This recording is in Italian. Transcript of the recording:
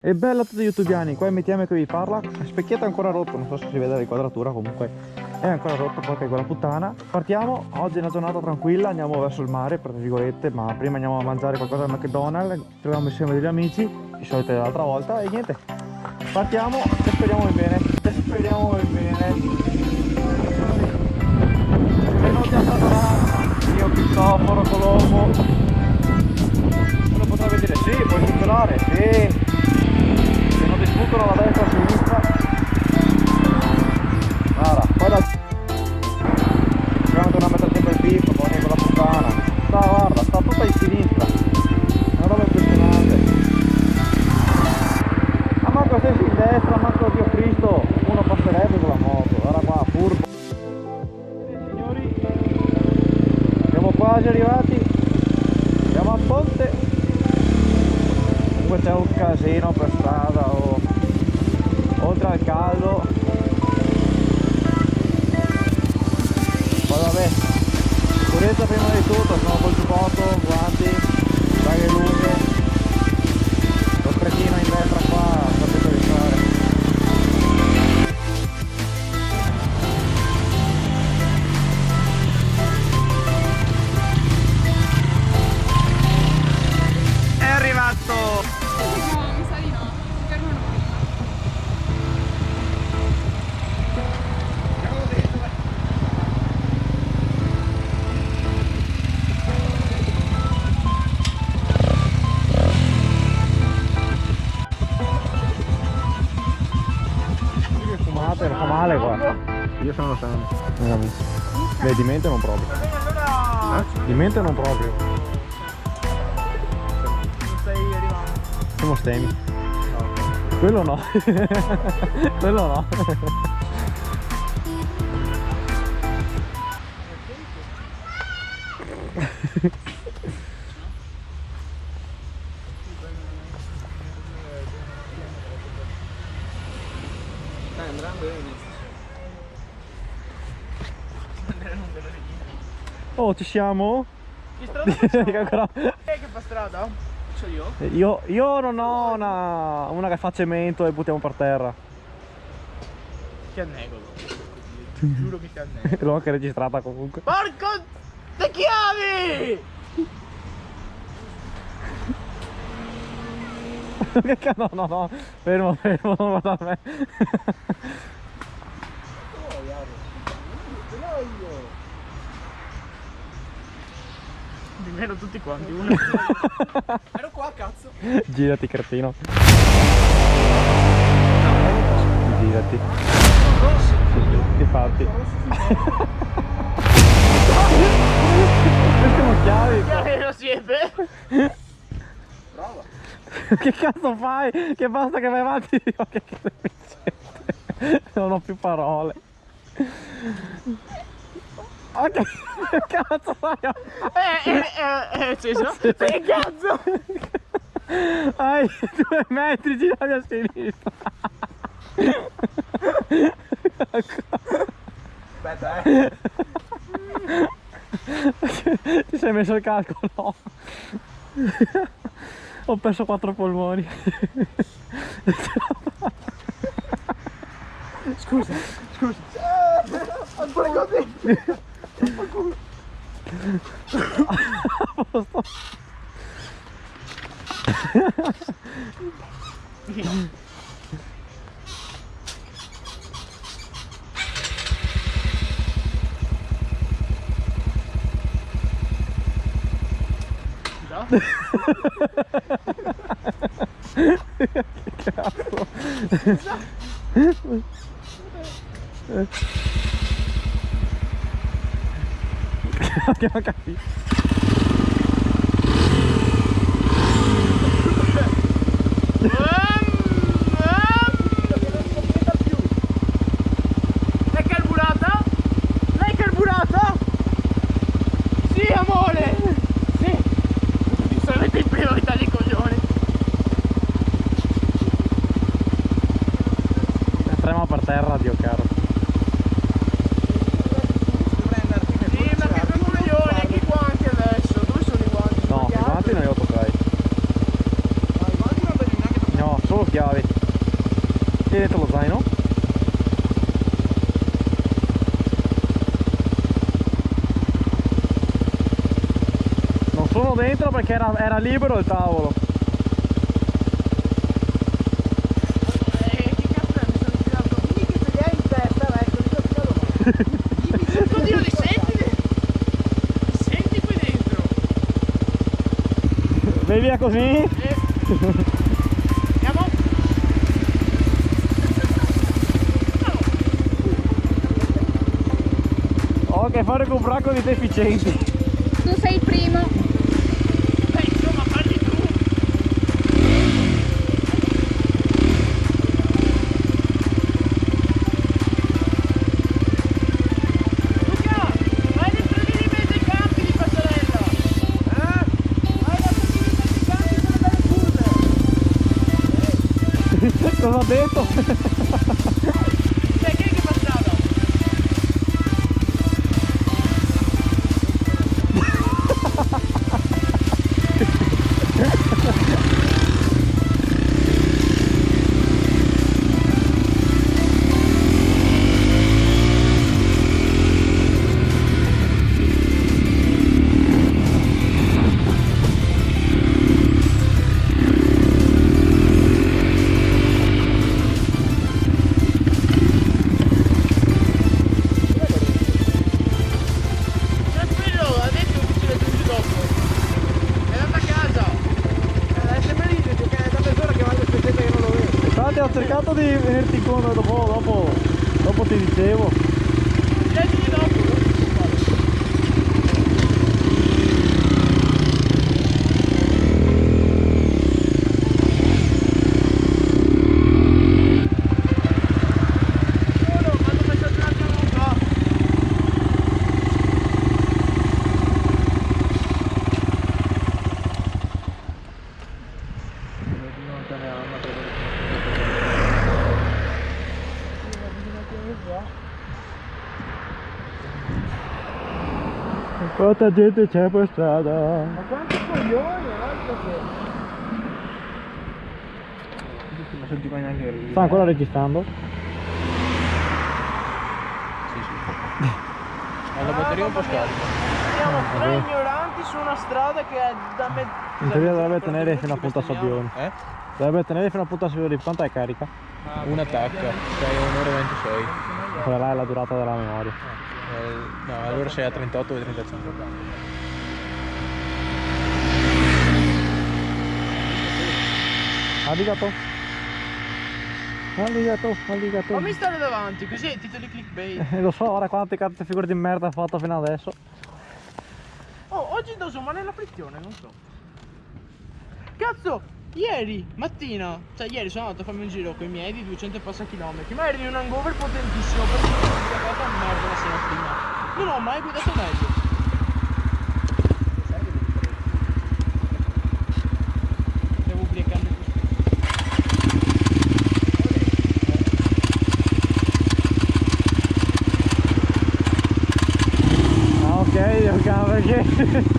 E bella a tutti gli youtubiani, qua è MTM che vi parla. Il specchietto è ancora rotto, non so se si vede l'inquadratura, comunque è ancora rotto, porca quella puttana. Partiamo, oggi è una giornata tranquilla, andiamo verso il mare, tra virgolette, ma prima andiamo a mangiare qualcosa al McDonald's, troviamo insieme degli amici, i soliti dell'altra volta, e niente. Partiamo e speriamo in bene, Benvenuti a Sadarà, io Cristoforo Colombo. Uno potrebbe dire sì, puoi funzionare, sì. Se non ti sfuggono la destra o a sinistra. Guarda, poi da... Dobbiamo tornare a mettere sempre il pippo, poi con la puttana. Guarda, sta tutta in sinistra. È una roba impressionante. Ma manco se sei in destra, manco Dio Cristo, uno passerebbe con la moto. Guarda qua, furbo. Signori, siamo quasi arrivati. Siamo a ponte. Comunque c'è un casino per strada, oltre al caldo. Poi vabbè, sicurezza prima di tutto, sono col giubbotto, guanti, braghe lunghe, lo sprecchino in destra qua, sapete di fare. È arrivato! No, mi sa di no, fermano prima. Fumate, non fa male qua. Io sono sano. Beh, di mente non proprio. Di mente non proprio. Non stai arrivando? Siamo stemi. Quello no. Quello no. Dai, andando bene. Oh, ci siamo? Che strada facciamo? Ancora... Che fa strada? C'ho io? Io non ho una che fa cemento e buttiamo per terra. Ti annegolo. Ti giuro che ti annegolo. L'ho anche registrata comunque. Porco! Le chiavi! No, fermo, non guarda a me. Di meno tutti quanti, uno. Ero qua, cazzo. Girati, cretino. Girati. Infatti. Queste sono chiavi. Chiavi lo siete? Brava. Che cazzo fai? Che basta che vai avanti. Dio, che deficiente. Non ho più parole. Ok, che cazzo fai? Acceso? Che cazzo? Hai 2 metri, girati a sinistra. Aspetta, Ti sei messo il casco? No. Ho perso 4 polmoni. Scusa. Ancora così. A posto. Già? Che cazzo? Abbiamo capito. L'hai carburata? L'hai carburata? Sì, amore! Sì! Di solito in priorità di coglioni. Entriamo per terra, Dio caro. Dovrei andarti nel sì, ma che coglioni, anche qua anche adesso. Dove sono i guanti? No, i guanti non li ho toccati. Ma i guanti non chiavi. E dentro lo zaino. Non sono dentro perché era libero il tavolo. Che cazzo è? Mi sono tirato. Dimmi che ce li hai in testa, ecco, ti ho tirato male. Oddio, li senti? Li senti qui dentro? Vai via così? Andiamo? Ho a che fare con un bracco di deficienti. Tu sei il primo. Insomma, parli tu. Luca, vai dentro lì in mezzo ai campi di passerella. Vai dentro lì in mezzo ai campi con le belle curve. Cosa ha detto? Sai chi è che passava? Ha detto che ci raggiunge dopo. È andata a casa. Adesso me dice che è da mezz'ora che vado a che non lo vedo. Infatti ho cercato di venirti incontro dopo ti dicevo. Ci raggiunge dopo. Quanta gente c'è per strada? Ma quanti coglioni, altro che... Non senti mai neanche... Sta ancora registrando? Ho la batteria un po' scarica. Siamo tre ignoranti su una strada che è da me... In teoria dovrebbe tenere fino a Punta Sabbioni. Dovrebbe tenere fino a Punta Sabbioni. Quanto è carica? Una tacca, sei 1 ora e 26. Quella là è la durata della memoria. No, allora sei a 38 e 35. Alligato. Fammi stare davanti, così titoli clickbait. Lo so, ora quante carte figure di merda ha fatto fino adesso. Oh, oggi doso male la frizione, non so. Cazzo, ieri mattina, cioè ieri sono andato a farmi un giro con i miei di 200 e passa chilometri, ma ero in un hangover potentissimo perché mi sono guidato a merda la sera prima. Non ho mai guidato meglio. Devo ubriacarmi più spesso. Ah ok, perché